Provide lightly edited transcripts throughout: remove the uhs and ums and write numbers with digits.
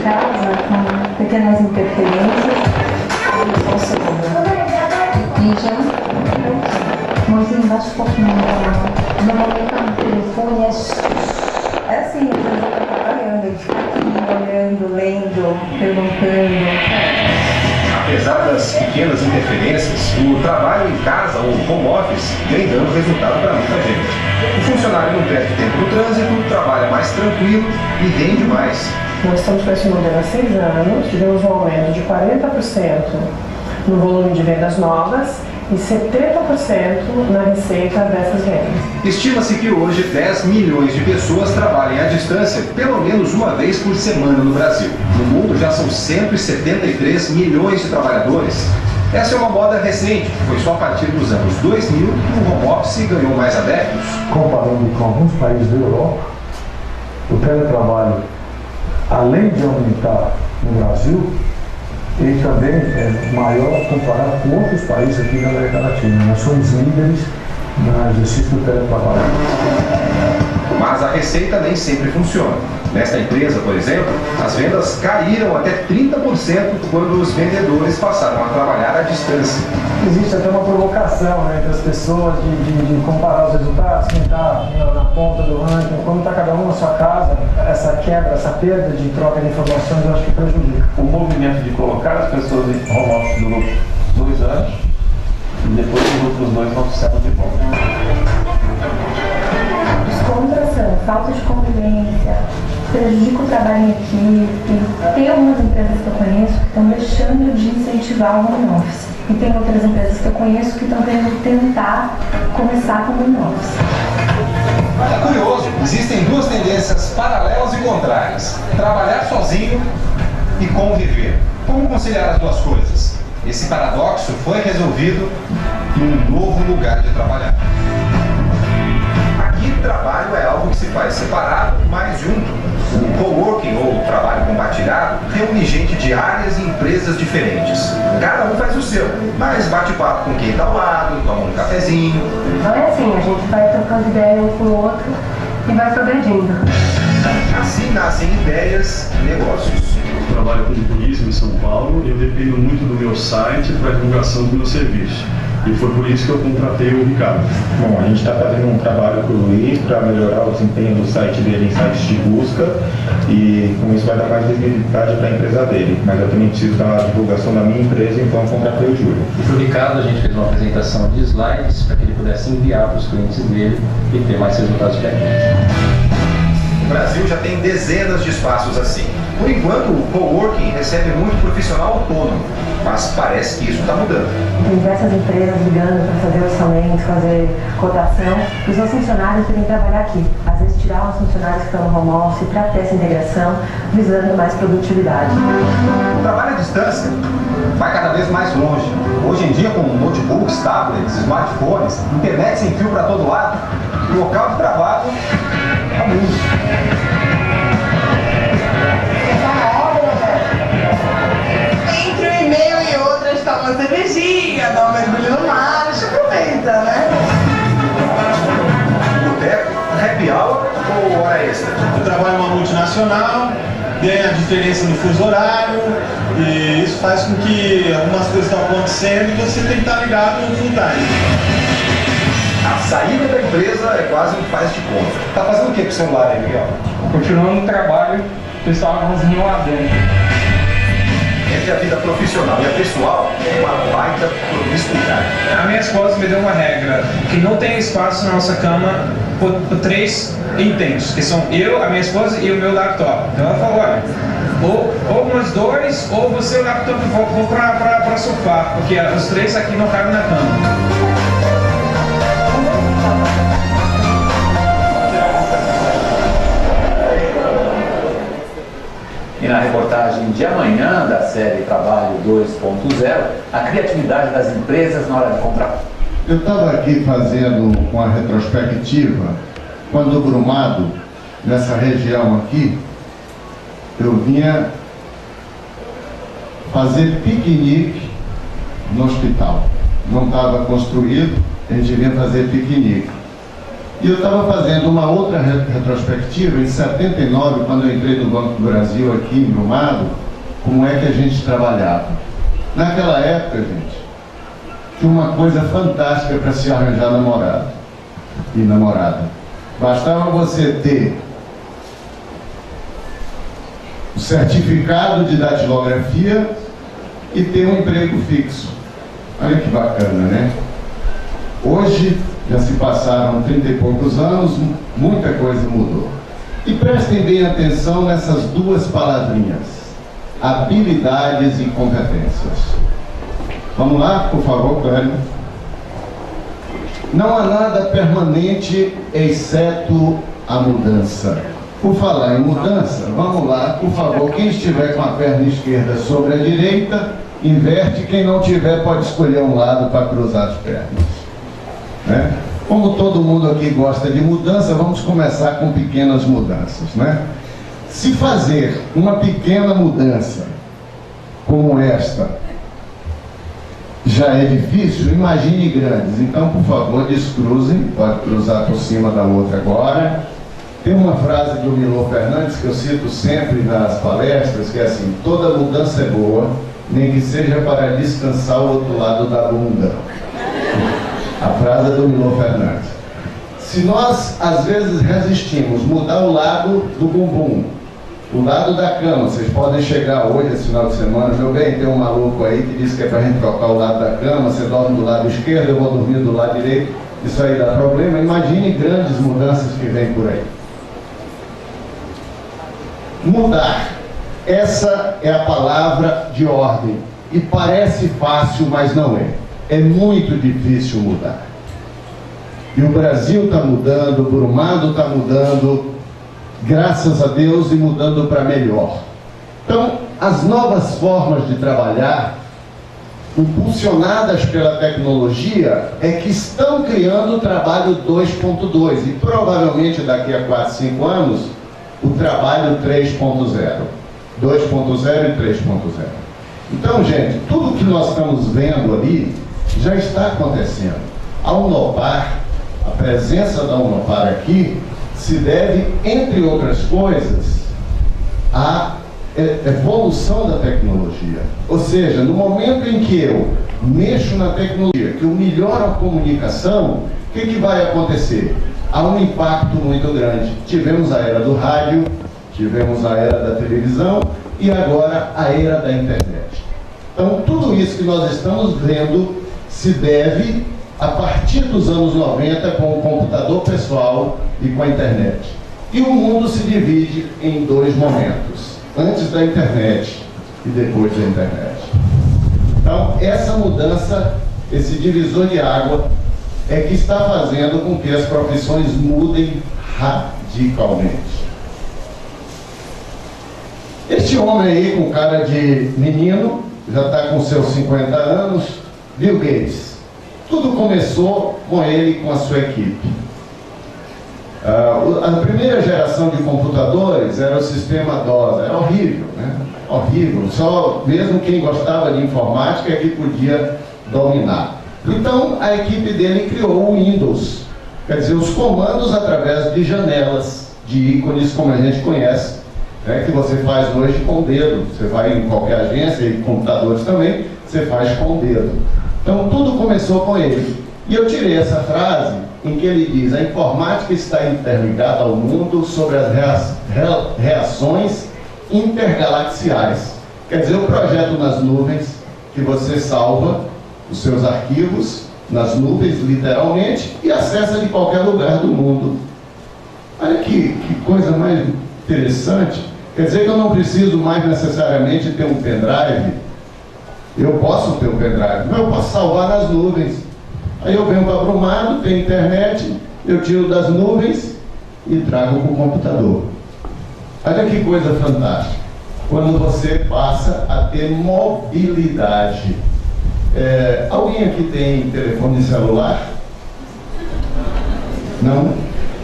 casa com pequenas interferências. Só um segundo. E já. Mãozinha, bate um pouquinho. Normalmente no telefone é assim, eu tô trabalhando, ele fica aqui olhando, lendo, perguntando. Apesar das pequenas interferências, o trabalho em casa ou home office vem dando resultado para muita gente. O funcionário não perde tempo no trânsito, trabalha mais tranquilo e rende mais. Nós estamos com esse modelo há 6 anos, tivemos um aumento de 40% no volume de vendas novas e 70% na receita dessas vendas. Estima-se que hoje 10 milhões de pessoas trabalhem à distância pelo menos uma vez por semana no Brasil. No mundo já são 173 milhões de trabalhadores. Essa é uma moda recente, foi só a partir dos anos 2000 que o home office ganhou mais adeptos. Comparando com alguns países da Europa, o teletrabalho, além de aumentar no Brasil, ele também é maior comparado com outros países aqui da América Latina. Nós somos líderes no exercício do teletrabalho. Mas a receita nem sempre funciona. Nesta empresa, por exemplo, as vendas caíram até 30% quando os vendedores passaram a trabalhar à distância. Existe até uma provocação, né, entre as pessoas de comparar os resultados, quem está na ponta do ranking, como está cada um na sua casa. Essa quebra, essa perda de troca de informações, eu acho que prejudica. O movimento de colocar as pessoas em home office durou 2 anos e depois os outros 2 não fizeram de volta. Descontração, falta de convivência, prejudica o trabalho em equipe. Tem algumas empresas que eu conheço que estão deixando de incentivar o home office. E tem outras empresas que eu conheço que estão querendo tentar começar com o home office. É curioso, existem duas tendências paralelas e contrárias: trabalhar sozinho e conviver. Como conciliar as duas coisas? Esse paradoxo foi resolvido em um novo lugar de trabalhar. Aqui, trabalho é algo que se faz separado, mas junto. O coworking ou trabalho compartilhado reúne gente de áreas e empresas diferentes. Cada um faz o seu, mas bate papo com quem está ao lado, toma um cafezinho. Então é assim, a gente vai trocando ideia um com o outro e vai progredindo. Assim nascem ideias e negócios. Eu trabalho com turismo em São Paulo e eu dependo muito do meu site para a divulgação do meu serviço. E foi por isso que eu contratei o Ricardo. Bom, a gente está fazendo um trabalho com o Luiz para melhorar o desempenho do site dele em sites de busca e com isso vai dar mais visibilidade para a empresa dele. Mas eu também preciso da divulgação da minha empresa, então eu contratei o Júlio. E para o Ricardo a gente fez uma apresentação de slides para que ele pudesse enviar para os clientes dele e ter mais resultados que a gente. O Brasil já tem dezenas de espaços assim. Por enquanto, o coworking recebe muito profissional autônomo, mas parece que isso está mudando. Tem diversas empresas ligando para fazer orçamento, fazer cotação. Os nossos funcionários devem trabalhar aqui. Às vezes tirar os funcionários que estão no home office para ter essa integração, visando mais produtividade. O trabalho à distância vai cada vez mais longe. Hoje em dia, com notebooks, tablets, smartphones, internet sem fio para todo lado, o local de trabalho é muito. Entre um e-mail e outro, a gente toma uma cervejinha, dá um mergulho no mar, a gente aproveita, né? Boteco, happy hour ou hora extra? Eu trabalho numa multinacional, tem a diferença no fuso horário e isso faz com que algumas coisas estão acontecendo e você tem que estar ligado no full time. A saída da empresa é quase um faz de conta. Tá fazendo o que com o celular aí, Miguel? Continuando no trabalho, o pessoal arrozinho lá dentro. Entre a vida profissional e a pessoal, uma baita promiscuidade. A minha esposa me deu uma regra, que não tem espaço na nossa cama por 3 itens, que são eu, a minha esposa e o meu laptop. Então ela falou, olha, ou nós 2, ou você e o laptop vão pra sofá, porque os 3 aqui não cabem na cama. E na reportagem de amanhã da série Trabalho 2.0, a criatividade das empresas na hora de comprar. Eu estava aqui fazendo uma retrospectiva, quando Brumado, nessa região aqui, eu vinha fazer piquenique no hospital. Não estava construído, a gente vinha fazer piquenique. E eu estava fazendo uma outra retrospectiva, em 79, quando eu entrei no Banco do Brasil aqui em Brumado, como é que a gente trabalhava. Naquela época, gente, tinha uma coisa fantástica para se arranjar namorado e namorada. Bastava você ter o certificado de datilografia e ter um emprego fixo. Olha que bacana, né? Hoje, já se passaram 30 e poucos anos, muita coisa mudou. E prestem bem atenção nessas duas palavrinhas: habilidades e competências. Vamos lá, por favor, Cléber. Não há nada permanente exceto a mudança. Por falar em mudança, vamos lá, por favor, quem estiver com a perna esquerda sobre a direita, inverte, quem não tiver pode escolher um lado para cruzar as pernas. Né? Como todo mundo aqui gosta de mudança, vamos começar com pequenas mudanças, né? Se fazer uma pequena mudança como esta já é difícil, imagine grandes. Então, por favor, descruzem, pode cruzar por cima da outra agora. Tem uma frase do Milor Fernandes que eu cito sempre nas palestras, que é assim: toda mudança é boa, nem que seja para descansar o outro lado da bunda. A frase é do Milor Fernandes. Se nós, às vezes, resistimos mudar o lado do bumbum, o lado da cama, vocês podem chegar hoje, esse final de semana, meu bem, tem um maluco aí que diz que é para a gente trocar o lado da cama, você dorme do lado esquerdo, eu vou dormir do lado direito, isso aí dá problema. Imagine grandes mudanças que vêm por aí. Mudar, essa é a palavra de ordem, e parece fácil, mas não é. É muito difícil mudar. E o Brasil está mudando, o Brumado está mudando, graças a Deus, e mudando para melhor. Então, as novas formas de trabalhar, impulsionadas pela tecnologia, é que estão criando o trabalho 2.2, e provavelmente daqui a 4, 5 anos, o trabalho 3.0, 2.0 e 3.0. Então, gente, tudo que nós estamos vendo ali já está acontecendo. A Unopar, a presença da Unopar aqui, se deve, entre outras coisas, à evolução da tecnologia. Ou seja, no momento em que eu mexo na tecnologia, que eu melhoro a comunicação, o que vai acontecer? Há um impacto muito grande. Tivemos a era do rádio, tivemos a era da televisão e agora a era da internet. Então, tudo isso que nós estamos vendo se deve a partir dos anos 90 com o computador pessoal e com a internet. E o mundo se divide em dois momentos: antes da internet e depois da internet. Então, essa mudança, esse divisor de água, é que está fazendo com que as profissões mudem radicalmente. Este homem aí, com cara de menino, já está com seus 50 anos, Bill Gates. Tudo começou com ele e com a sua equipe. A primeira geração de computadores era o sistema DOS, era horrível, né? Horrível, só mesmo quem gostava de informática é que podia dominar. Então, a equipe dele criou o Windows, quer dizer, os comandos através de janelas, de ícones, como a gente conhece, né, que você faz hoje com o dedo. Você vai em qualquer agência, e computadores também, você faz com o dedo. Então, tudo começou com ele. E eu tirei essa frase em que ele diz: a informática está interligada ao mundo sobre as reações intergalaxiais. Quer dizer, o projeto nas nuvens, que você salva os seus arquivos nas nuvens, literalmente, e acessa de qualquer lugar do mundo. Olha que coisa mais interessante. Quer dizer que eu não preciso mais necessariamente ter um pendrive. Eu posso ter um pendrive, mas eu posso salvar nas nuvens. Aí eu venho para Brumado, tem internet, eu tiro das nuvens e trago para o computador. Olha que coisa fantástica. Quando você passa a ter mobilidade. Alguém aqui tem telefone celular? Não?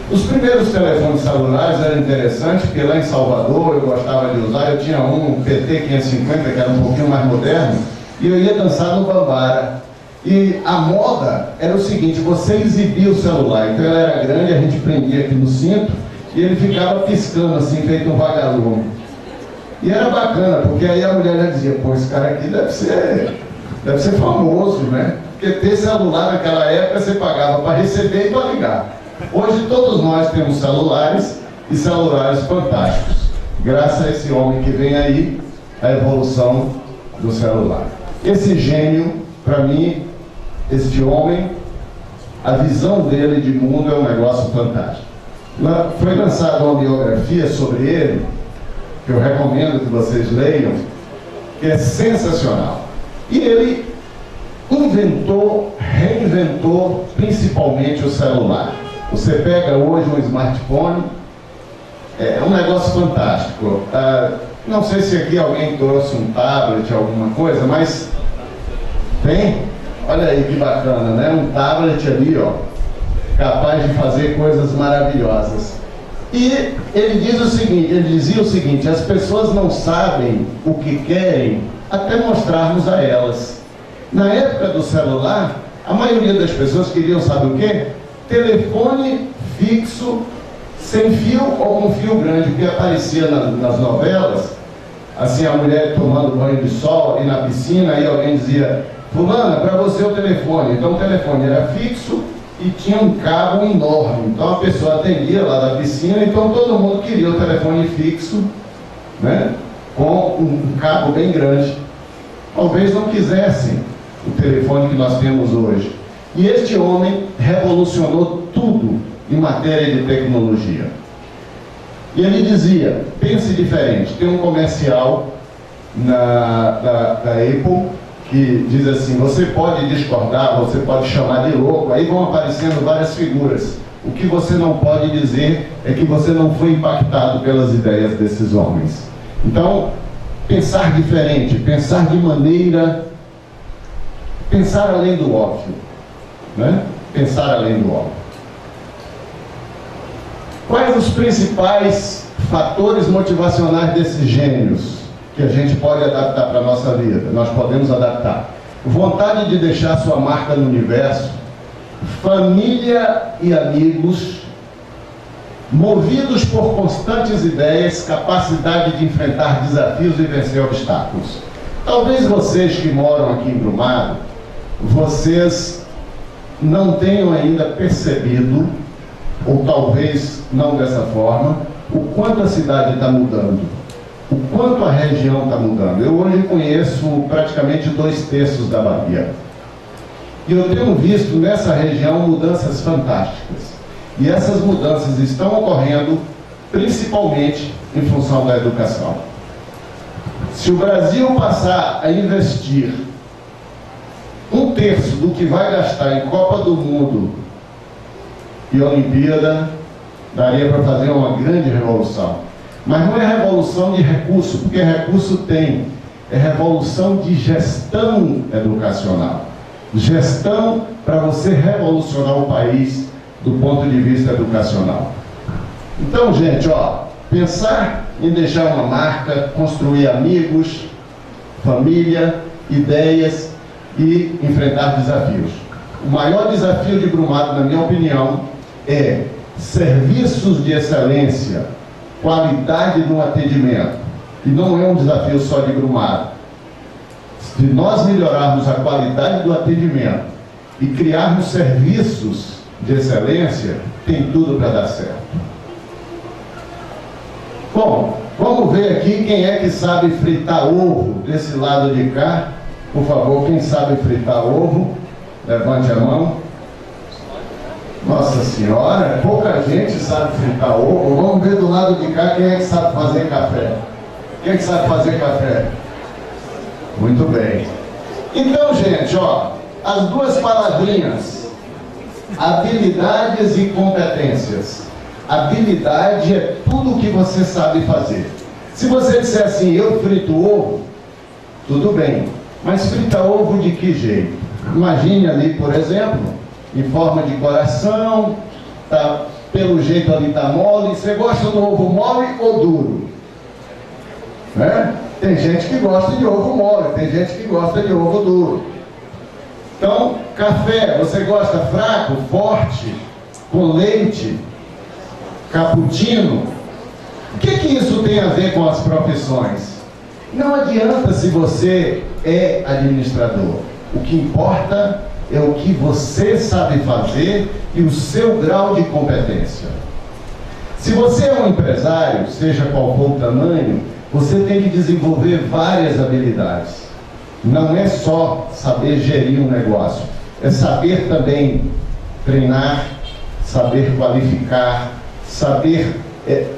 Os primeiros telefones celulares eram interessantes, porque lá em Salvador eu gostava de usar. Eu tinha um PT 550, que era um pouquinho mais moderno, e eu ia dançar no Bambara. E a moda era o seguinte, você exibia o celular, então ele era grande, a gente prendia aqui no cinto e ele ficava piscando assim, feito um vagalume. E era bacana, porque aí a mulher já dizia, pô, esse cara aqui deve ser famoso, né? Porque ter celular naquela época você pagava para receber e para ligar. Hoje todos nós temos celulares e celulares fantásticos. Graças a esse homem que vem aí, a evolução do celular. Esse gênio, para mim, este homem, a visão dele de mundo é um negócio fantástico. Foi lançada uma biografia sobre ele, que eu recomendo que vocês leiam, que é sensacional. E ele inventou, reinventou principalmente o celular. Você pega hoje um smartphone, é um negócio fantástico. Não sei se aqui alguém trouxe um tablet, alguma coisa, mas tem, olha aí que bacana, né? Um tablet ali, ó, capaz de fazer coisas maravilhosas. E ele dizia o seguinte, as pessoas não sabem o que querem até mostrarmos a elas. Na época do celular, a maioria das pessoas queriam, sabe o quê? Telefone fixo, sem fio ou com fio grande, que aparecia nas novelas, assim, a mulher tomando banho de sol e na piscina, aí alguém dizia, fulana, para você o telefone. Então o telefone era fixo e tinha um cabo enorme. Então a pessoa atendia lá da piscina, então todo mundo queria o telefone fixo, né, com um cabo bem grande. Talvez não quisessem o telefone que nós temos hoje. E este homem revolucionou tudo em matéria de tecnologia. E ele dizia, pense diferente. Tem um comercial da Apple que diz assim, você pode discordar, você pode chamar de louco, aí vão aparecendo várias figuras. O que você não pode dizer é que você não foi impactado pelas ideias desses homens. Então, pensar diferente, pensar de maneira, pensar além do óbvio, né? Pensar além do óbvio. Quais os principais fatores motivacionais desses gênios que a gente pode adaptar para a nossa vida? Nós podemos adaptar. Vontade de deixar sua marca no universo, família e amigos, movidos por constantes ideias, capacidade de enfrentar desafios e vencer obstáculos. Talvez vocês que moram aqui em Brumado, vocês não tenham ainda percebido, ou talvez não dessa forma, o quanto a cidade está mudando, o quanto a região está mudando. Eu hoje conheço praticamente 2/3 da Bahia. E eu tenho visto nessa região mudanças fantásticas. E essas mudanças estão ocorrendo principalmente em função da educação. Se o Brasil passar a investir 1/3 do que vai gastar em Copa do Mundo e Olimpíada, daria para fazer uma grande revolução. Mas não é revolução de recurso, porque recurso tem. É revolução de gestão educacional. Gestão para você revolucionar o país do ponto de vista educacional. Então, gente, ó, pensar em deixar uma marca, construir amigos, família, ideias e enfrentar desafios. O maior desafio de Brumado, na minha opinião, é serviços de excelência, qualidade no atendimento. E não é um desafio só de Brumado. Se nós melhorarmos a qualidade do atendimento e criarmos serviços de excelência, tem tudo para dar certo. Bom, vamos ver aqui quem é que sabe fritar ovo desse lado de cá. Por favor, quem sabe fritar ovo, levante a mão. Nossa Senhora, pouca gente sabe fritar ovo. Vamos ver do lado de cá quem é que sabe fazer café. Quem é que sabe fazer café? Muito bem. Então, gente, ó, as duas palavrinhas, habilidades e competências. Habilidade é tudo o que você sabe fazer. Se você disser assim, eu frito ovo, tudo bem. Mas frita ovo de que jeito? Imagine ali, por exemplo, em forma de coração, tá, pelo jeito ali está mole. Você gosta do ovo mole ou duro? Né? Tem gente que gosta de ovo mole, tem gente que gosta de ovo duro. Então, café, você gosta fraco, forte, com leite, cappuccino? O que isso tem a ver com as profissões? Não adianta se você é administrador. O que importa é o que você sabe fazer e o seu grau de competência. Se você é um empresário, seja qual for o tamanho, você tem que desenvolver várias habilidades. Não é só saber gerir um negócio, é saber também treinar, saber qualificar, saber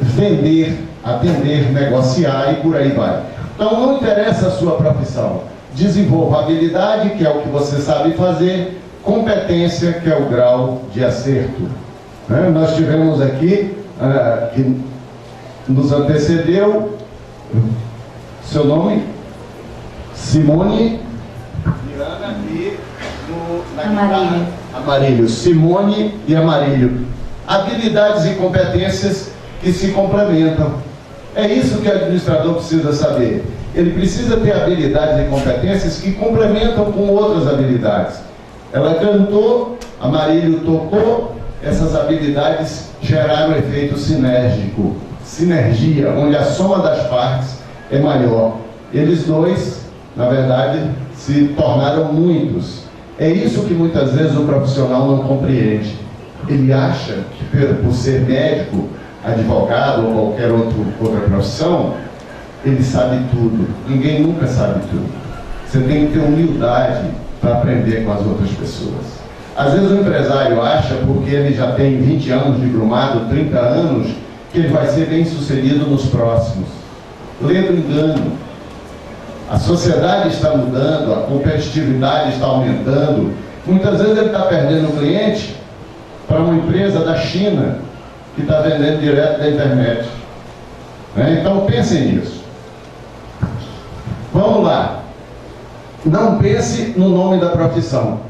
vender, atender, negociar e por aí vai. Então não interessa a sua profissão, desenvolva habilidade, que é o que você sabe fazer, competência, que é o grau de acerto. Nós tivemos aqui, que nos antecedeu, seu nome? Simone Miranda e Amarílio. Amarílio. Simone e Amarílio. Habilidades e competências que se complementam. É isso que o administrador precisa saber. Ele precisa ter habilidades e competências que complementam com outras habilidades. Ela cantou, Amarílio tocou, essas habilidades geraram efeito sinérgico. Sinergia, onde a soma das partes é maior. Eles dois, na verdade, se tornaram muitos. É isso que muitas vezes o profissional não compreende. Ele acha que por ser médico, advogado ou qualquer outra profissão, ele sabe tudo. Ninguém nunca sabe tudo. Você tem que ter humildade para aprender com as outras pessoas. Às vezes o empresário acha, porque ele já tem 20 anos de diplomado, 30 anos, que ele vai ser bem sucedido nos próximos. Lendo engano. A sociedade está mudando, a competitividade está aumentando. Muitas vezes ele está perdendo o cliente para uma empresa da China que está vendendo direto da internet. Então pensem nisso. Vamos lá. Não pense no nome da profissão.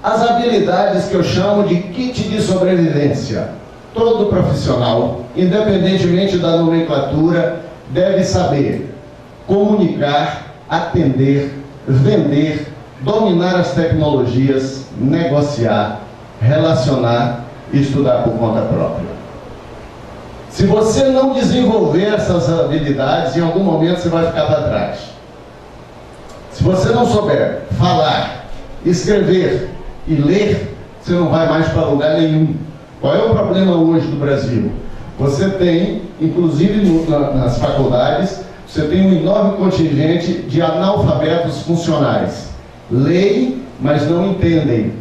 As habilidades que eu chamo de kit de sobrevivência. Todo profissional, independentemente da nomenclatura, deve saber comunicar, atender, vender, dominar as tecnologias, negociar, relacionar e estudar por conta própria. Se você não desenvolver essas habilidades, em algum momento você vai ficar para trás. Se você não souber falar, escrever e ler, você não vai mais para lugar nenhum. Qual é o problema hoje do Brasil? Você tem, inclusive nas faculdades, você tem um enorme contingente de analfabetos funcionais. Leem, mas não entendem.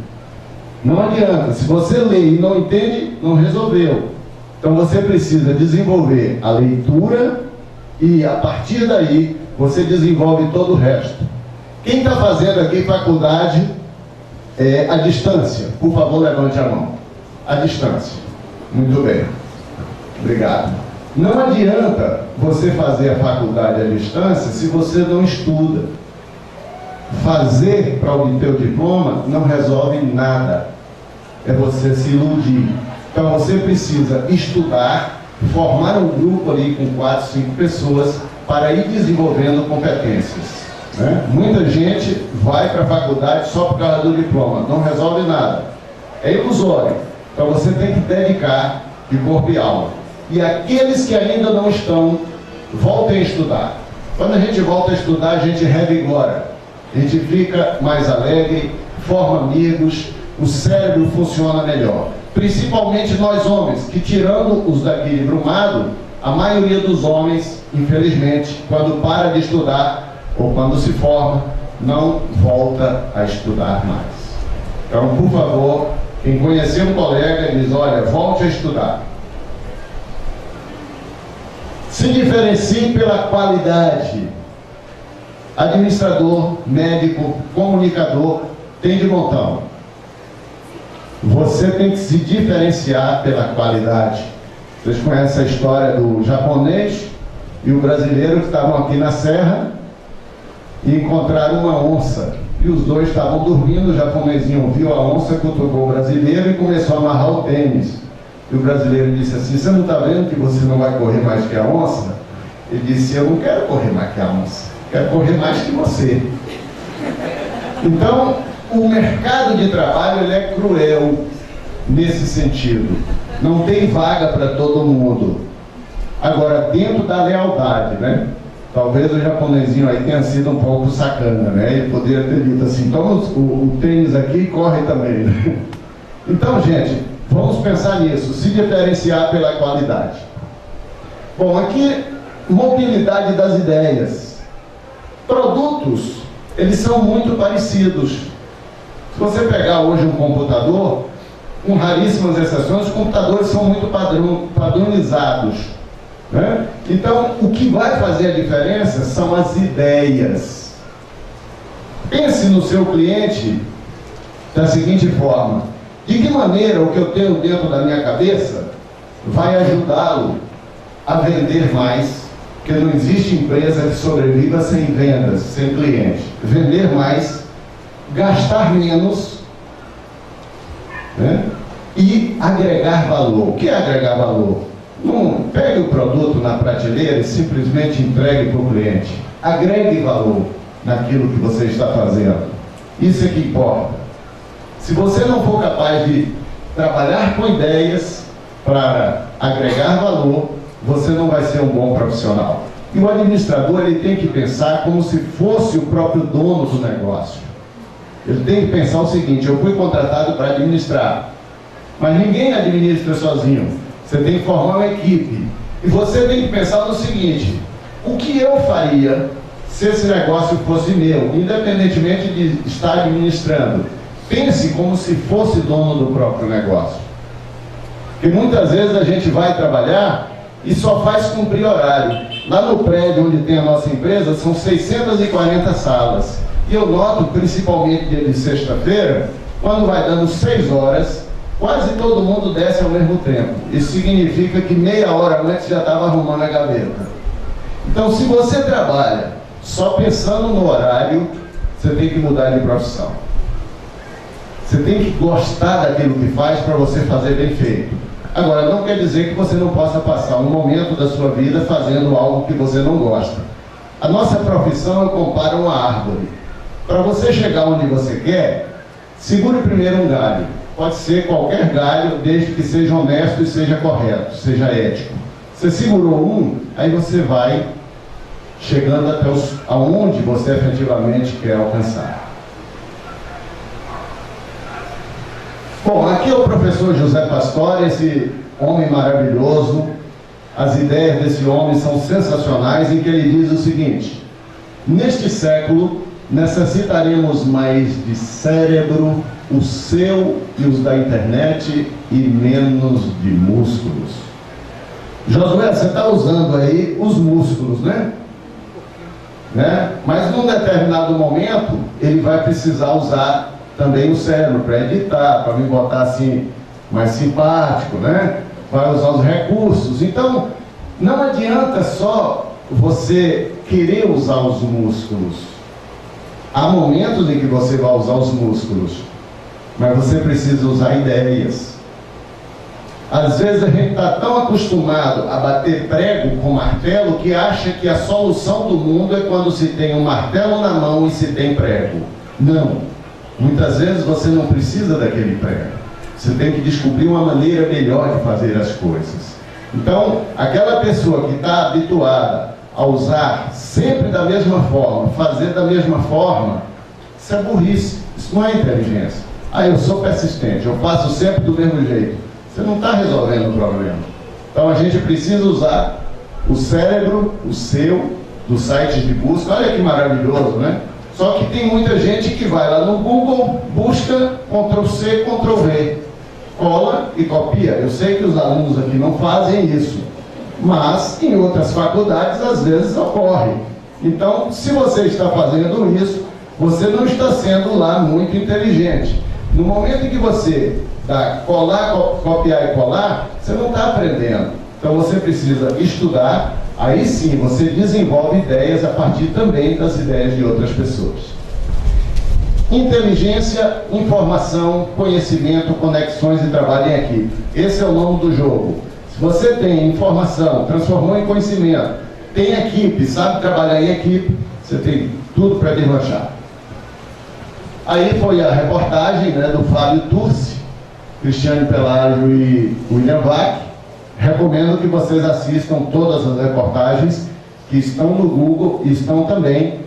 Não adianta. Se você lê e não entende, não resolveu. Então você precisa desenvolver a leitura e, a partir daí, você desenvolve todo o resto. Quem está fazendo aqui faculdade à distância? Por favor, levante a mão. À distância. Muito bem. Obrigado. Não adianta você fazer a faculdade à distância se você não estuda. Fazer para obter o diploma não resolve nada. É você se iludir. Então você precisa estudar, formar um grupo ali com 4, 5 pessoas para ir desenvolvendo competências. Muita gente vai para a faculdade só por causa do diploma. Não resolve nada. É ilusório. Então você tem que dedicar de corpo e alma. E aqueles que ainda não estão, voltem a estudar. Quando a gente volta a estudar, a gente revigora. A gente fica mais alegre, forma amigos, o cérebro funciona melhor. Principalmente nós homens, que tirando os daqui de Brumado, a maioria dos homens, infelizmente, quando para de estudar, ou quando se forma, não volta a estudar mais. Então, por favor, quem conhecer um colega diz, olha, volte a estudar. Se diferencie pela qualidade. Administrador, médico, comunicador, tem de montão. Você tem que se diferenciar pela qualidade. Vocês conhecem a história do japonês e o brasileiro que estavam aqui na serra e encontraram uma onça. E os dois estavam dormindo, o japonesinho viu a onça, cutucou o brasileiro e começou a amarrar o tênis. E o brasileiro disse assim, você não está vendo que você não vai correr mais que a onça? Ele disse, eu não quero correr mais que a onça, quero correr mais que você. Então, o mercado de trabalho ele é cruel nesse sentido. Não tem vaga para todo mundo. Agora, dentro da lealdade, né? Talvez o japonesinho aí tenha sido um pouco sacana, né? Ele poderia ter dito assim, toma o tênis aqui e corre também, né? Então, gente, vamos pensar nisso, se diferenciar pela qualidade. Bom, aqui, mobilidade das ideias. Produtos, eles são muito parecidos. Se você pegar hoje um computador, com raríssimas exceções, os computadores são muito padronizados, né? Então, o que vai fazer a diferença são as ideias. Pense no seu cliente da seguinte forma: de que maneira o que eu tenho dentro da minha cabeça vai ajudá-lo a vender mais? Porque não existe empresa que sobreviva sem vendas, sem cliente. Vender mais, gastar menos, né? E agregar valor. O que é agregar valor? Não pegue o produto na prateleira e simplesmente entregue para o cliente. Agregue valor naquilo que você está fazendo. Isso é que importa. Se você não for capaz de trabalhar com ideias para agregar valor, você não vai ser um bom profissional. E o administrador ele tem que pensar como se fosse o próprio dono do negócio. Ele tem que pensar o seguinte: eu fui contratado para administrar, mas ninguém administra sozinho. Você tem que formar uma equipe. E você tem que pensar no seguinte: o que eu faria se esse negócio fosse meu, independentemente de estar administrando? Pense como se fosse dono do próprio negócio. Porque muitas vezes a gente vai trabalhar e só faz cumprir horário. Lá no prédio onde tem a nossa empresa, são 640 salas. E eu noto, principalmente dia de sexta-feira, quando vai dando 6 horas, quase todo mundo desce ao mesmo tempo. Isso significa que meia hora antes já estava arrumando a gaveta. Então, se você trabalha só pensando no horário, você tem que mudar de profissão. Você tem que gostar daquilo que faz para você fazer bem feito. Agora, não quer dizer que você não possa passar um momento da sua vida fazendo algo que você não gosta. A nossa profissão eu comparo a uma árvore. Para você chegar onde você quer, segure primeiro um galho. Pode ser qualquer galho, desde que seja honesto e seja correto, seja ético. Você segurou um, aí você vai chegando até aonde você efetivamente quer alcançar. Bom, aqui é o professor José Pastore, esse homem maravilhoso. As ideias desse homem são sensacionais, em que ele diz o seguinte: neste século necessitaremos mais de cérebro, o seu e os da internet, e menos de músculos. Josué, você está usando aí os músculos, né? Mas num determinado momento ele vai precisar usar também o cérebro para editar, para me botar assim mais simpático, né? Vai usar os recursos. Então não adianta só você querer usar os músculos. Há momentos em que você vai usar os músculos, mas você precisa usar ideias. Às vezes a gente está tão acostumado a bater prego com martelo que acha que a solução do mundo é quando se tem um martelo na mão e se tem prego. Não. Muitas vezes você não precisa daquele prego. Você tem que descobrir uma maneira melhor de fazer as coisas. Então, aquela pessoa que está habituada a usar sempre da mesma forma, fazer da mesma forma, isso é burrice, isso não é inteligência. Eu sou persistente, eu faço sempre do mesmo jeito. Você não está resolvendo o problema. Então a gente precisa usar o cérebro, o seu, dos sites de busca. Olha que maravilhoso, né? Só que tem muita gente que vai lá no Google, busca Ctrl+C, Ctrl+V, cola e copia. Eu sei que os alunos aqui não fazem isso, mas em outras faculdades às vezes ocorre. Então, se você está fazendo isso, você não está sendo lá muito inteligente. No momento em que você dá colar, copiar e colar, você não está aprendendo. Então você precisa estudar, aí sim você desenvolve ideias a partir também das ideias de outras pessoas. Inteligência, informação, conhecimento, conexões e trabalho em equipe. Esse é o nome do jogo. Se você tem informação, transformou em conhecimento, tem equipe, sabe trabalhar em equipe, você tem tudo para deslanchar. Aí foi a reportagem, né, do Flávio Turci, Cristiane Pelágio e William Vac. Recomendo que vocês assistam todas as reportagens que estão no Google e estão também